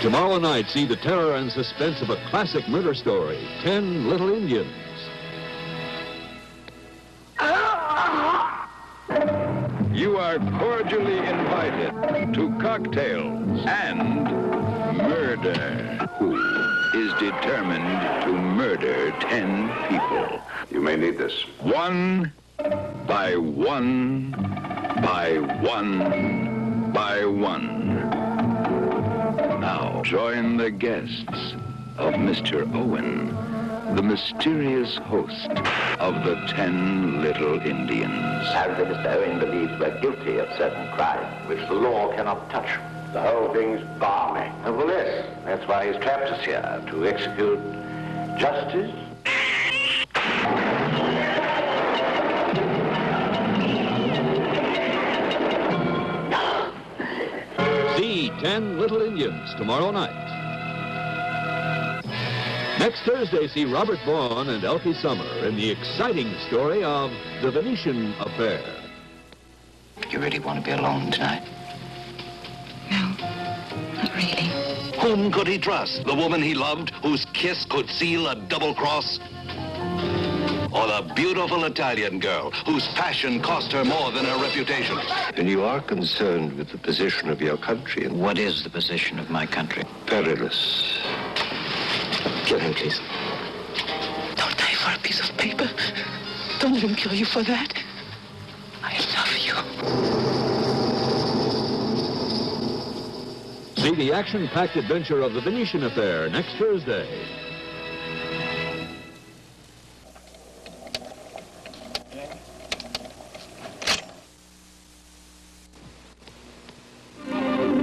Tomorrow night, see the terror and suspense of a classic murder story, 10 Little Indians. You are cordially invited to cocktails and murder. Who is determined to murder 10 people? You may need this. One by one by one by one. Now join the guests of Mr. Owen, the mysterious host of the 10 Little Indians. Apparently, Mr. Owen believes we're guilty of certain crimes which the law cannot touch. The whole thing's balmy. And well, yes, that's why he's trapped us here, to execute justice. See 10 Little Indians tomorrow night. Next Thursday, see Robert Vaughn and Elkie Summer in the exciting story of the Venetian Affair. You really want to be alone tonight? No, not really. Whom could he trust? The woman he loved, whose kiss could seal a double cross? Or the beautiful Italian girl, whose passion cost her more than her reputation? And you are concerned with the position of your country. And What is the position of my country? perilous. Kill him, please. Don't die for a piece of paper. Don't let him kill you for that. I love you. See the action-packed adventure of the Venetian Affair next Thursday.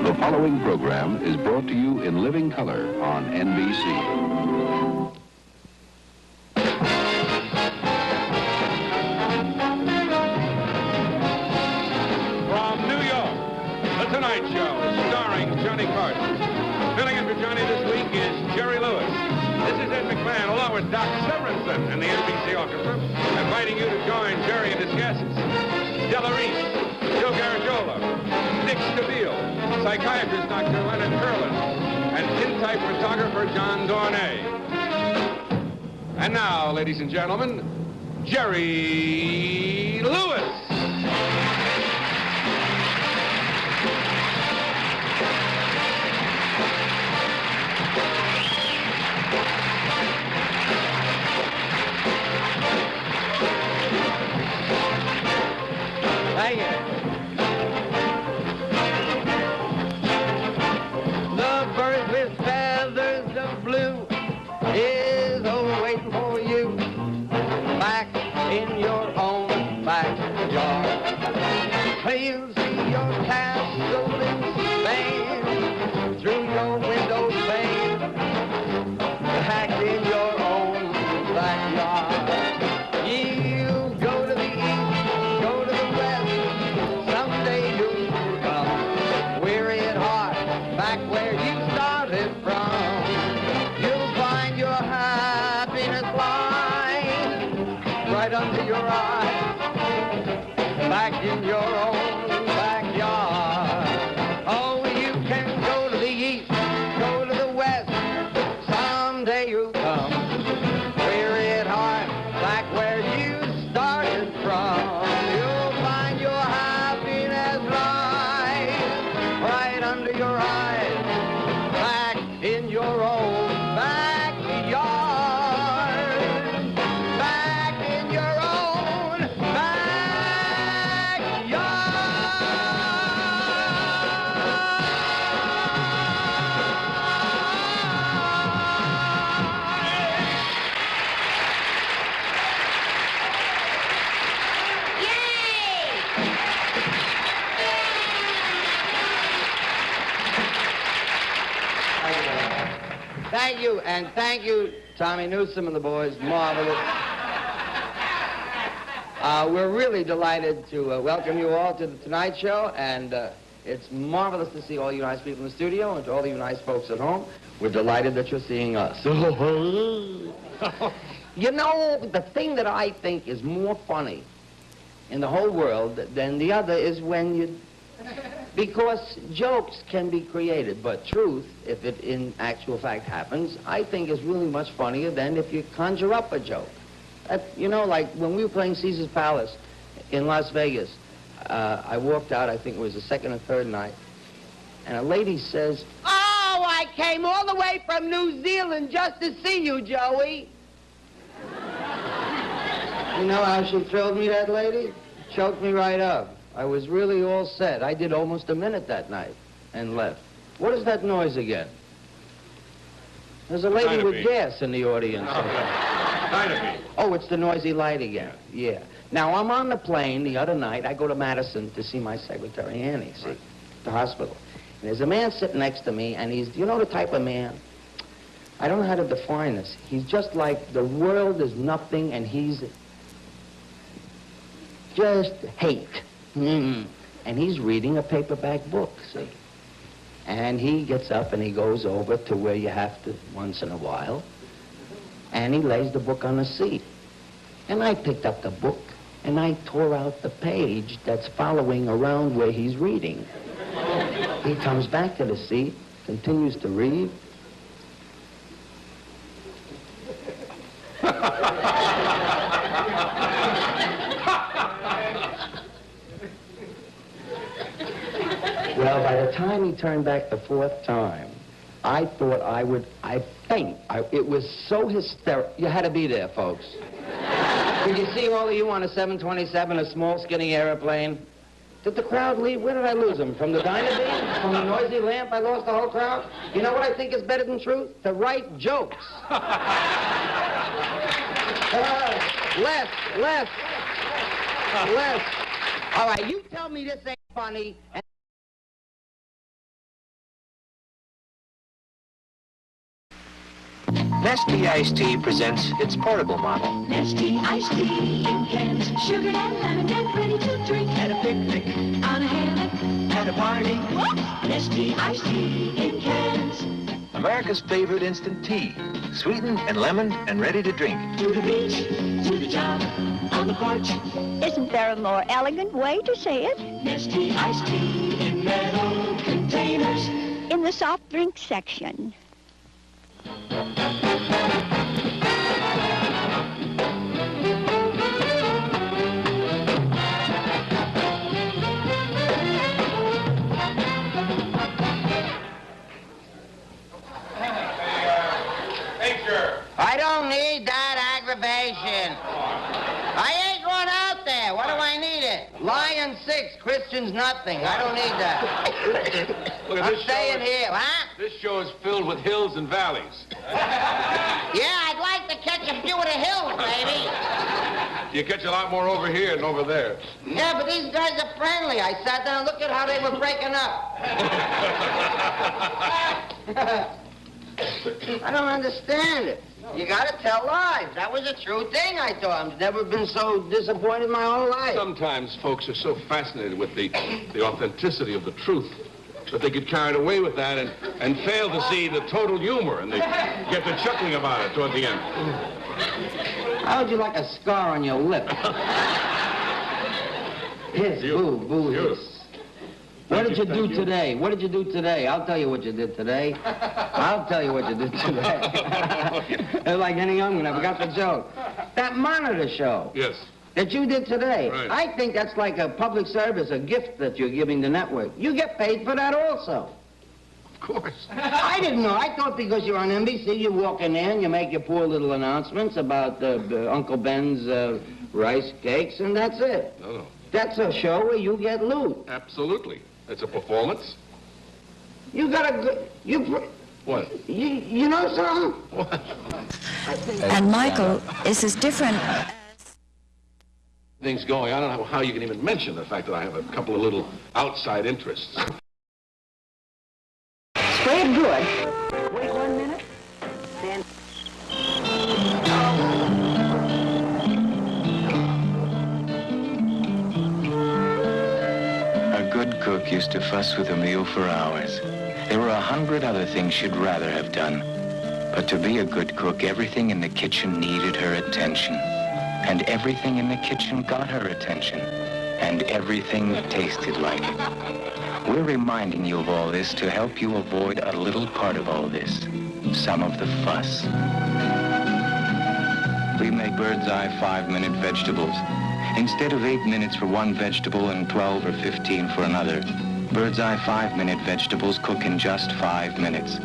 The following program is brought to you in living color on NBC. From New York, The Tonight Show, starring Johnny Carson. Filling in for Johnny this week is Jerry Lewis. This is Ed McMahon, along with Doc Severinsen and the NBC Orchestra, inviting you to join Jerry and his guests, Della Reese, Joe Garagiola, Dick Stabile, psychiatrist Dr. Leonard Curlin, and tintype photographer John Dornay. And now, ladies and gentlemen, Jerry Lewis. Thank you. The bird with feathers of blue is over waiting for you back in your own backyard. You'll see your castle in Spain through your window pane, back in your own backyard. You go to the east, go to the west, someday you'll come weary at heart, back where you started from. You'll find your happiness lying right under your eyes, back in your own backyard. Oh, you can go to the east, go to the west, someday you'll come weary at heart, back where you started from. You'll find your happiness lies right under your eyes, back in your own backyard, back in your own Thank you, and thank you, Tommy Newsom and the boys. Marvelous. We're really delighted to welcome you all to the Tonight Show, and it's marvelous to see all you nice people in the studio, and to all you nice folks at home. We're delighted that you're seeing us. You know, the thing that I think is more funny in the whole world than the other is when you Because jokes can be created, but truth, if it in actual fact happens, I think is really much funnier than if you conjure up a joke. You know, like when we were playing Caesar's Palace in Las Vegas, I walked out, I think it was the second or third night, and a lady says, "Oh, I came all the way from New Zealand just to see you, Joey." You know how she thrilled me, that lady? Choked me right up. I was really all set. I did almost a minute that night and left. What is that noise again? There's a lady with gas in the audience. Oh, it's the noisy light again. Yeah. Now, I'm on the plane the other night. I go to Madison to see my secretary, Annie, see, the hospital. And there's a man sitting next to me, and he's, you know the type of man? I don't know how to define this. He's just like the world is nothing, and he's just hate. And he's reading a paperback book, see? And he gets up and he goes over to where you have to once in a while, and he lays the book on the seat. And I picked up the book, and I tore out the page that's following around where he's reading. He comes back to the seat, continues to read. Well, by the time he turned back the fourth time, I thought I'd faint. It was so hysterical. You had to be there, folks. Did you see all of you on a 727, a small, skinny airplane? Did the crowd leave? Where did I lose them? From the dynamite? From the noisy lamp? I lost the whole crowd? You know what I think is better than truth? To write jokes. Less. All right, you tell me this ain't funny. Nestea Iced Tea presents its portable model. Nestea Iced Tea in cans, sugared and lemon and ready to drink. At a picnic, on a hammock, at a party. Nestea Iced Tea in cans. America's favorite instant tea, sweetened and lemon and ready to drink. To the beach, to the job, on the porch. Isn't there a more elegant way to say it? Nestea Iced Tea in metal containers. In the soft drink section. I don't need that aggravation. I ain't going out there. What do I need it? Lion 6, Christians nothing. I don't need that. Look at I'm this staying show. here, huh? This show is filled with hills and valleys. Yeah, I'd like to catch a few of the hills, baby. You catch a lot more over here than over there. Yeah, but these guys are friendly. I sat down and looked at how they were breaking up. I don't understand it. You gotta tell lies. That was a true thing, I thought. I've never been so disappointed in my whole life. Sometimes folks are so fascinated with the authenticity of the truth that they get carried away with that and fail to see the total humor, and they get to chuckling about it toward the end. How would you like a scar on your lip? Hiss, boo, hiss. What did you do today? What did you do today? I'll tell you what you did today. I'll tell you what you did today. It's like any young one, I forgot the joke. That monitor show. Yes. That you did today. Right. I think that's like a public service, a gift that you're giving the network. You get paid for that also. Of course. I didn't know. I thought because you're on NBC, you walk in there and you make your poor little announcements about Uncle Ben's rice cakes, and that's it. No. That's a show where you get loot. Absolutely. It's a performance. You got a good... What? You know something? What? And Michael is as different... Things going. I don't know how you can even mention the fact that I have a couple of little outside interests. Spray it good. Wait 1 minute. Then... A good cook used to fuss with a meal for hours. There were 100 other things she'd rather have done. But to be a good cook, everything in the kitchen needed her attention. And everything in the kitchen got her attention. And everything tasted like it. We're reminding you of all this to help you avoid a little part of all this, some of the fuss. We make bird's eye 5-minute vegetables. Instead of 8 minutes for one vegetable and 12 or 15 for another, bird's eye 5-minute vegetables cook in just 5 minutes.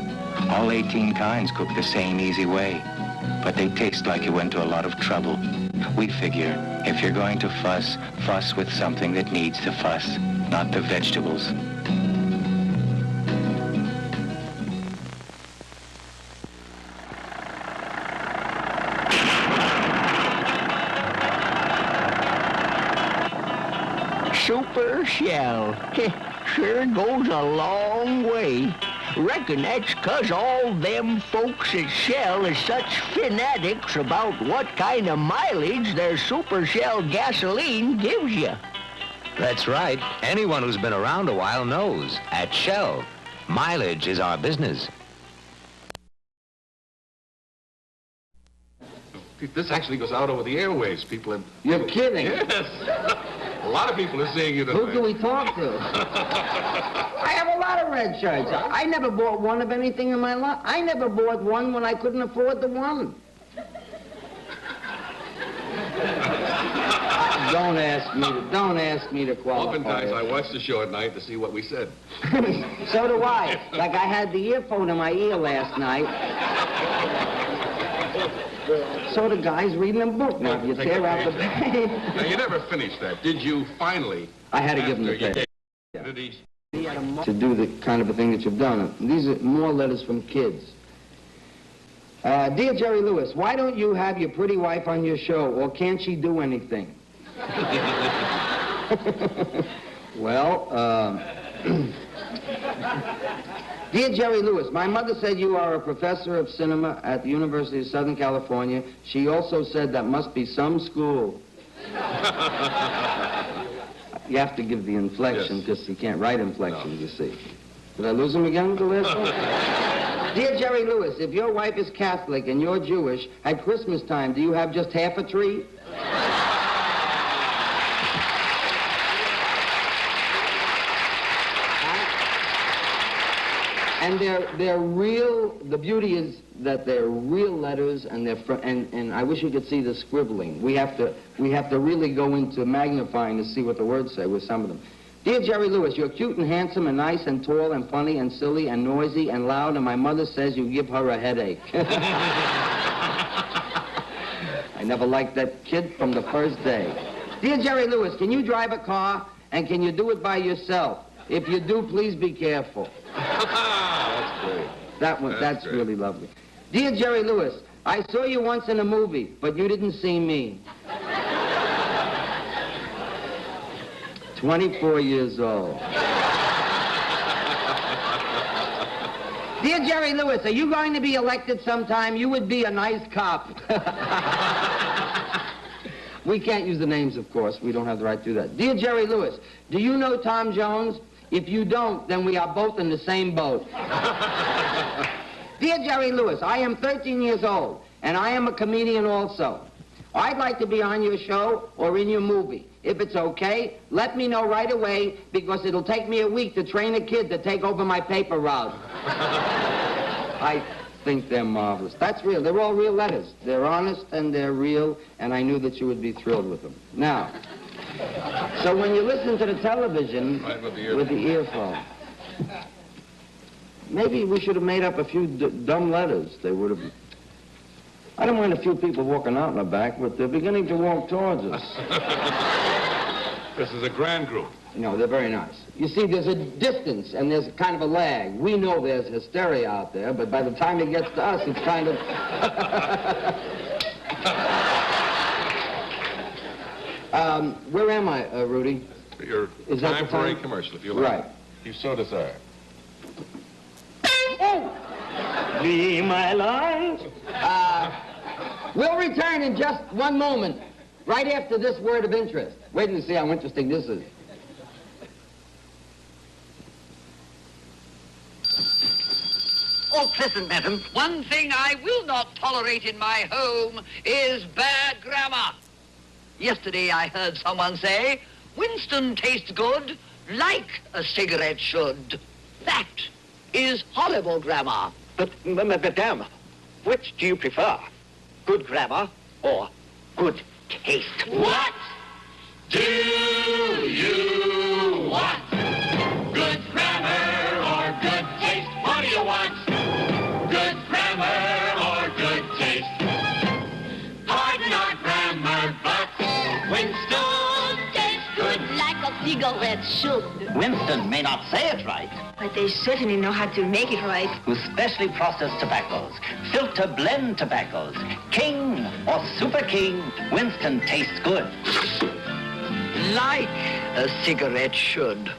All 18 kinds cook the same easy way, but they taste like you went to a lot of trouble. We figure if you're going to fuss, fuss with something that needs the fuss, not the vegetables. Super shell. Sure goes a long way. Reckon that's 'cause all them folks at Shell is such fanatics about what kind of mileage their super shell gasoline gives you. That's right. Anyone who's been around a while knows. At Shell, mileage is our business. This actually goes out over the airwaves. People have... You're kidding? Yes. A lot of people are seeing you tonight. Who can we talk to? I have a lot of red shirts. I never bought one of anything in my life. I never bought one when I couldn't afford the one. Don't ask me to qualify. Oftentimes I watch the show at night to see what we said. So do I. Like I had the earphone in my ear last night. So the guy's reading a book. Now, if you tear out the page... Now, you never finished that. Did you finally... I had to give him the page. To do the kind of a thing that you've done. These are more letters from kids. Dear Jerry Lewis, why don't you have your pretty wife on your show, or can't she do anything? Well, Dear Jerry Lewis, my mother said you are a professor of cinema at the University of Southern California. She also said that must be some school. You have to give the inflection because you can't write inflections, you see. Did I lose him again with the last one? Dear Jerry Lewis, if your wife is Catholic and you're Jewish, at Christmas time, do you have just half a tree? And they're real. The beauty is that they're real letters, and and I wish you could see the scribbling. We have to really go into magnifying to see what the words say with some of them. Dear Jerry Lewis, you're cute and handsome and nice and tall and funny and silly and noisy and loud, and my mother says you give her a headache. I never liked that kid from the first day. Dear Jerry Lewis, can you drive a car, and can you do it by yourself? If you do, please be careful. That's great. That's really lovely. Dear Jerry Lewis, I saw you once in a movie, but you didn't see me. 24 years old. Dear Jerry Lewis, are you going to be elected sometime? You would be a nice cop. We can't use the names, of course. We don't have the right to do that. Dear Jerry Lewis, do you know Tom Jones? If you don't, then we are both in the same boat. Dear Jerry Lewis, I am 13 years old, and I am a comedian also. I'd like to be on your show or in your movie. If it's okay, let me know right away, because it'll take me a week to train a kid to take over my paper route. I think they're marvelous. That's real. They're all real letters. They're honest and they're real, and I knew that you would be thrilled with them. Now, so when you listen to the television with the earphone, maybe we should have made up a few dumb letters. They would have... I don't mind a few people walking out in the back, but they're beginning to walk towards us. This is a grand group. No, they're very nice. You see, there's a distance, and there's kind of a lag. We know there's hysteria out there, but by the time it gets to us, it's kind of... where am I, Rudy? Is that time for a commercial, if you like. Right. You so desire. Oh! Be my life. We'll return in just one moment, right after this word of interest. Wait and see how interesting this is. Oh, listen, madam, one thing I will not tolerate in my home is bad grammar. Yesterday I heard someone say, Winston tastes good, like a cigarette should. That is horrible grammar. But, madame, which do you prefer? Good grammar or good taste? What do you want? Good grammar or good taste? What do you want? Good grammar or good taste? Pardon our grammar, but Winston tastes good like a cigarette should. Winston may not say it right. But they certainly know how to make it right. With specially processed tobaccos, filter blend tobaccos, King or Super King, Winston tastes good. Like a cigarette should.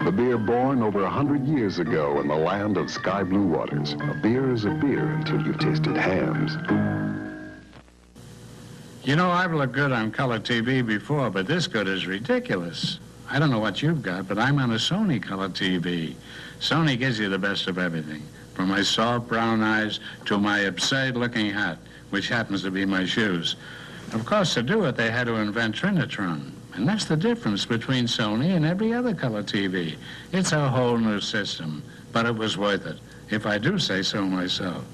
The beer born over 100 years ago in the land of sky blue waters. A beer is a beer until you've tasted Hams. You know, I've looked good on color TV before, but this good is ridiculous. I don't know what you've got, but I'm on a Sony color TV. Sony gives you the best of everything, from my soft brown eyes to my absurd-looking hat, which happens to be my shoes. Of course, to do it, they had to invent Trinitron. And that's the difference between Sony and every other color TV. It's a whole new system, but it was worth it, if I do say so myself.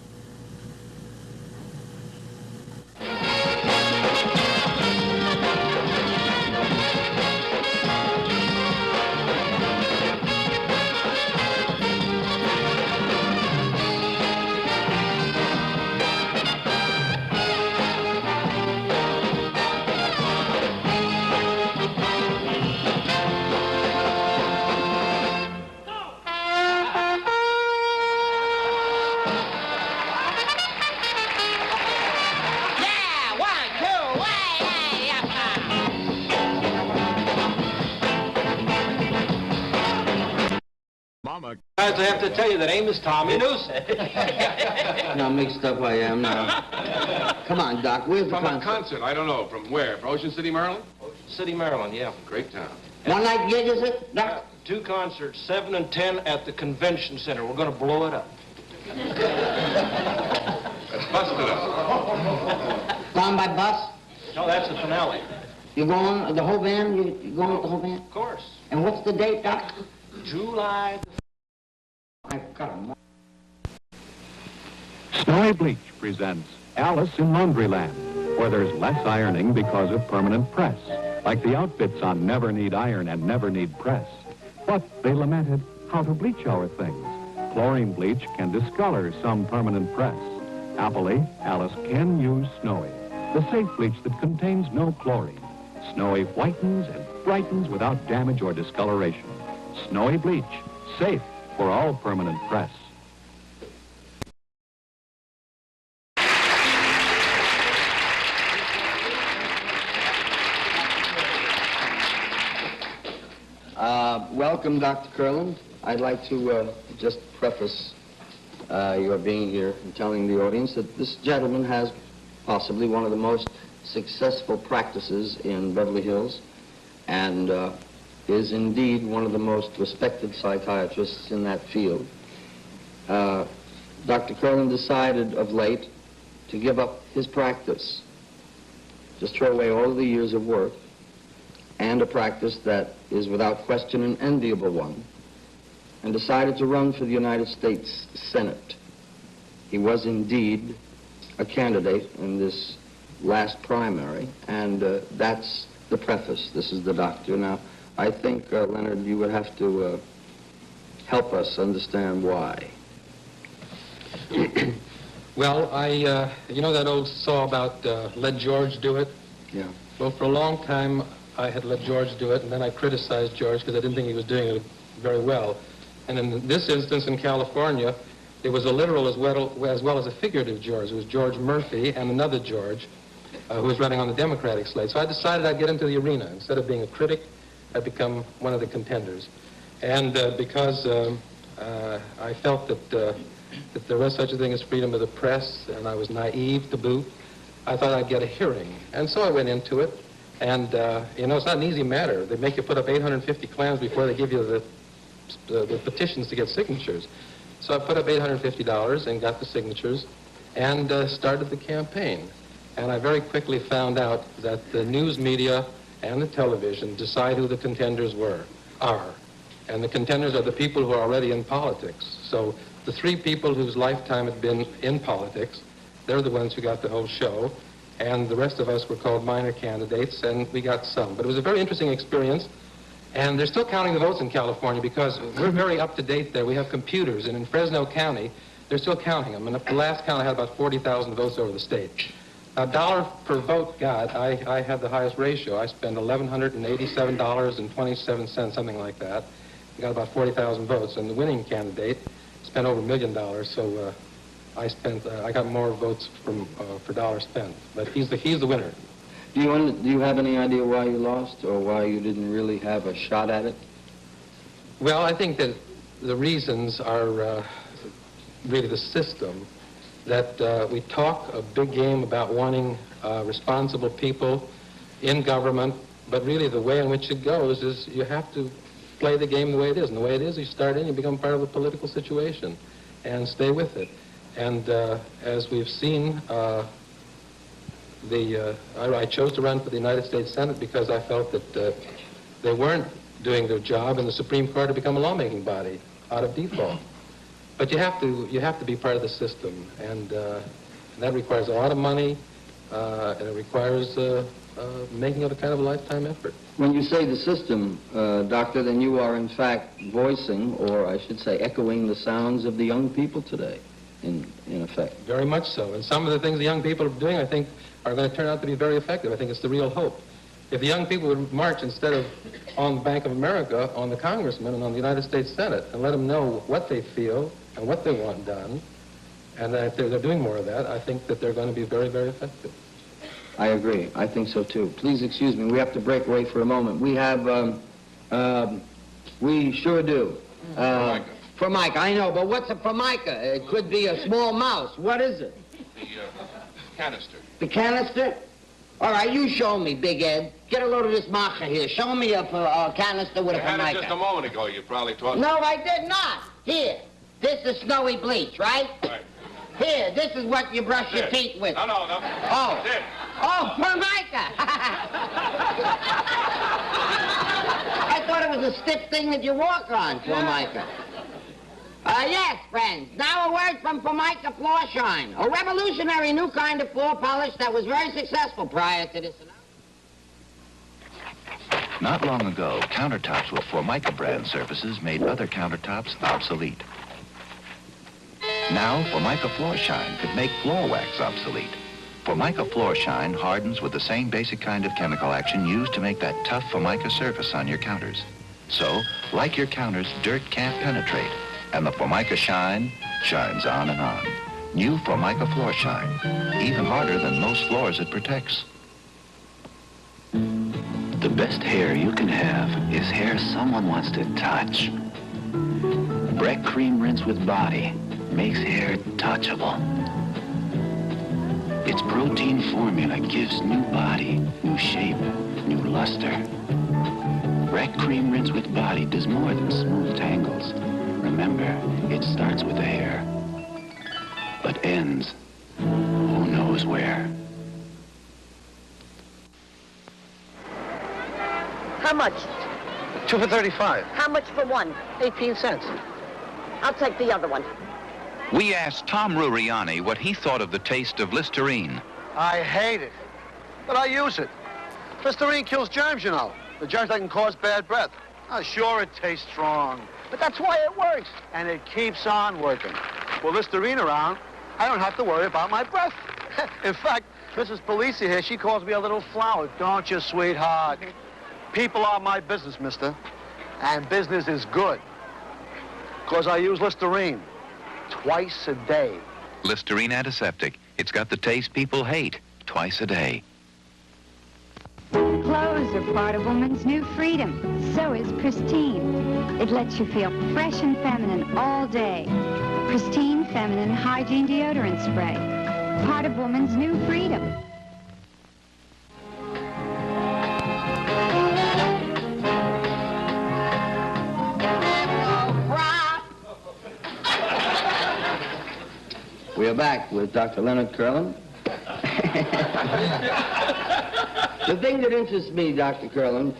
Guys, I have to tell you that Amos Tommy Newsom. How mixed up I am now. Come on, Doc, where's the From concert? a concert, I don't know. From where? From Ocean City, Maryland? Ocean City, Maryland, yeah. Great town. One night gig, is it, Doc? 2 concerts, 7 and 10 at the convention center. We're going to blow it up. That's busted up. Gone by bus? No, that's the finale. You going, the whole band? You going with the whole band? Of course. And what's the date, Doc? July. I've got a... Snowy Bleach presents Alice in Laundryland, where there's less ironing because of permanent press, like the outfits on Never Need Iron and Never Need Press. But they lamented how to bleach our things. Chlorine bleach can discolor some permanent press. Happily, Alice can use Snowy, the safe bleach that contains no chlorine. Snowy whitens and brightens without damage or discoloration. Snowy Bleach, safe for all permanent press. Welcome, Dr. Kurland. I'd like to just preface your being here and telling the audience that this gentleman has possibly one of the most successful practices in Beverly Hills and is indeed one of the most respected psychiatrists in that field. Dr. Kurland decided of late to give up his practice, just throw away all of the years of work and a practice that is without question an enviable one, and decided to run for the United States Senate. He was indeed a candidate in this last primary, and that's the preface. This is the doctor. Now, I think, Leonard, you would have to help us understand why. Well, you know that old saw about let George do it? Yeah. Well, for a long time, I had let George do it, and then I criticized George because I didn't think he was doing it very well. And in this instance in California, it was a literal as well as a figurative George. It was George Murphy and another George who was running on the Democratic slate. So I decided I'd get into the arena. Instead of being a critic, I'd become one of the contenders. And because I felt that there was such a thing as freedom of the press, and I was naive to boot, I thought I'd get a hearing. And so I went into it. And, you know, it's not an easy matter. They make you put up 850 clams before they give you the petitions to get signatures. So I put up $850 and got the signatures and started the campaign. And I very quickly found out that the news media and the television decide who the contenders are. And the contenders are the people who are already in politics. So the three people whose lifetime had been in politics, they're the ones who got the whole show. And the rest of us were called minor candidates, and we got some. But it was a very interesting experience. And they're still counting the votes in California because we're very up to date there. We have computers, and in Fresno County, they're still counting them. And at the last count, I had about 40,000 votes over the state. Now, dollar per vote got, I had the highest ratio. I spent $1,187.27, something like that. I got about 40,000 votes, and the winning candidate spent over $1 million. So I got more votes for dollars spent. But he's the winner. Do you have any idea why you lost, or why you didn't really have a shot at it? Well, I think that the reasons are really the system. That we talk a big game about wanting responsible people in government, but really the way in which it goes is you have to play the game the way it is. And the way it is, you start in, you become part of the political situation and stay with it. And as we've seen, I chose to run for the United States Senate because I felt that they weren't doing their job, and the Supreme Court had become a lawmaking body out of default. But you have to be part of the system, and that requires a lot of money, and it requires making it a kind of a lifetime effort. When you say the system, Doctor, then you are in fact voicing, or I should say echoing, the sounds of the young people today, in effect. Very much so. And some of the things the young people are doing, I think, are going to turn out to be very effective. I think it's the real hope. If the young people would march instead of on the Bank of America, on the congressmen and on the United States Senate, and let them know what they feel and what they want done, and that if they're doing more of that, I think that they're going to be very, very effective. I agree. I think so, too. Please excuse me. We have to break away for a moment. We have, we sure do. Formica, I know, but what's a formica? It could be a small mouse. What is it? The canister. The canister? All right, you show me, Big Ed. Get a load of this maca here. Show me a canister with a formica. You had it just a moment ago. You probably thought... No, I did not. Here. This is snowy bleach, right? Right. Here, this is what you brush your teeth with. No. Oh. This. Oh, formica. I thought it was a stiff thing that you walk on, formica. Yes, friends. Now a word from Formica Floor Shine, a revolutionary new kind of floor polish that was very successful prior to this. Not long ago, countertops with Formica brand surfaces made other countertops obsolete. Now, Formica Floor Shine could make floor wax obsolete. Formica Floor Shine hardens with the same basic kind of chemical action used to make that tough Formica surface on your counters. So, like your counters, dirt can't penetrate, and the Formica Shine shines on and on. New Formica Floor Shine, even harder than most floors it protects. The best hair you can have is hair someone wants to touch. Breck Cream Rinse with Body makes hair touchable. Its protein formula gives new body, new shape, new luster. Breck Cream Rinse with Body does more than smooth tangles. Remember, it starts with the hair, but ends who knows where. How much? 2 for 35. How much for one? 18 cents. I'll take the other one. We asked Tom Ruriani what he thought of the taste of Listerine. I hate it, but I use it. Listerine kills germs, you know. The germs that can cause bad breath. Sure, it tastes strong, but that's why it works. And it keeps on working. With Listerine around, I don't have to worry about my breath. In fact, Mrs. Polisi here, she calls me a little flower. Don't you, sweetheart? People are my business, mister. And business is good. Because I use Listerine twice a day. Listerine Antiseptic. It's got the taste people hate. Twice a day. Clothes are part of woman's new freedom. So is Pristine. It lets you feel fresh and feminine all day. Pristine Feminine Hygiene Deodorant Spray. Part of woman's new freedom. We are back with Dr. Leonard Curlin. The thing that interests me, Dr. Curlin,